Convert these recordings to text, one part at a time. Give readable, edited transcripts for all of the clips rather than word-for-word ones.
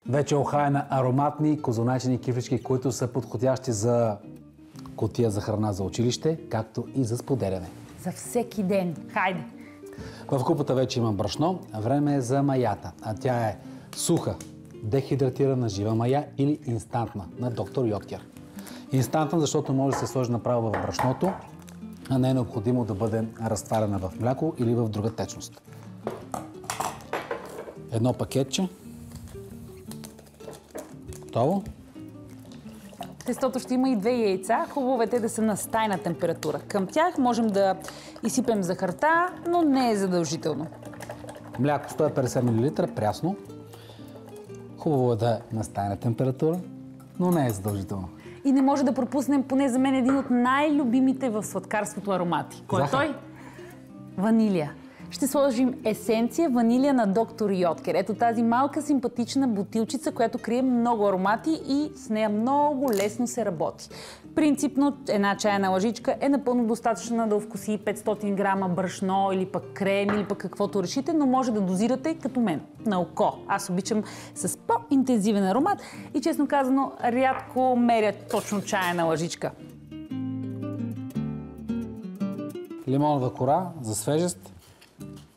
Вече охаяна ароматни козунайчени кифлички, които са подходящи за кутия за храна за училище, както и за споделяне. За всеки ден. Хайде! В купата вече има брашно. Време е за маята, а тя е суха, дехидратирана жива мая или инстантна на доктор Йоткер. Инстантна, защото може да се сложи направо в брашното, а не е необходимо да бъде разтварена в мляко или в друга течност. Едно пакетче. Готово. Тестото ще има и 2 яйца. Хубаво е те да са на стайна температура. Към тях можем да изсипем захарта, но не е задължително. Мляко 150 мл, прясно. Хубаво е да е на стайна температура, но не е задължително. И не може да пропуснем поне за мен един от най-любимите в сладкарството аромати. Кой е той? Ванилия. Ще сложим есенция ванилия на доктор Йоткер. Ето тази малка симпатична бутилчица, която крие много аромати и с нея много лесно се работи. Принципно една чайна лъжичка е напълно достатъчна да вкуси 500 грама брашно или пък крем или пък каквото решите, но може да дозирате като мен, на око. Аз обичам с по-интензивен аромат и честно казано рядко меря точно чайна лъжичка. Лимонова кора за свежест.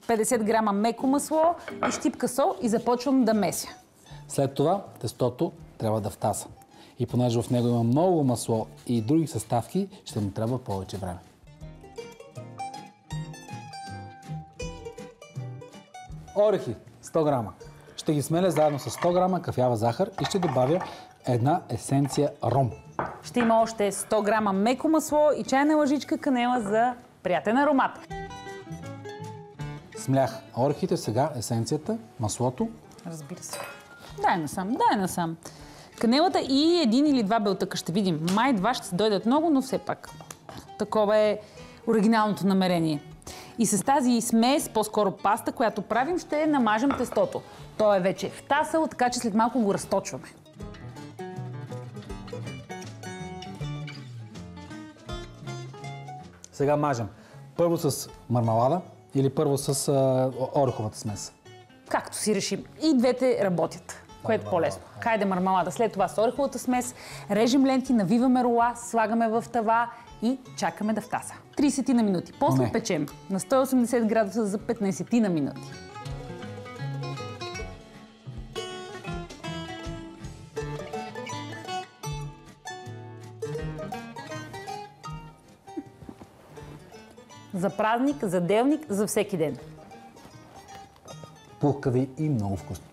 50 грама меко масло и щипка сол и започвам да меся. След това тестото трябва да втаса. И понеже в него има много масло и други съставки, ще му трябва повече време. Орехи 100 грама. Ще ги смеля заедно с 100 грама кафява захар и ще добавя една есенция ром. Ще има още 100 грама меко масло и чайна лъжичка канела за приятен аромат. Смлях орехите, сега есенцията, маслото. Разбира се. Дай насам. Канелата и 1 или 2 белтъка ще видим. Май 2 ще се дойдат много, но все пак. Такова е оригиналното намерение. И с тази смес, по-скоро паста, която правим, ще намажем тестото. То е вече втасало, така че след малко го разточваме. Сега мажем. Първо с мармалада или първо с ореховата смес? Както си решим. И двете работят, което е по-лесно. Хайде мармалада. След това с ореховата смес, режем ленти, навиваме рола, слагаме в тава и чакаме да втаса. 30 на минути. После печем на 180 градуса за 15 на минути. За празник, за делник, за всеки ден. Пухкави и много вкусни.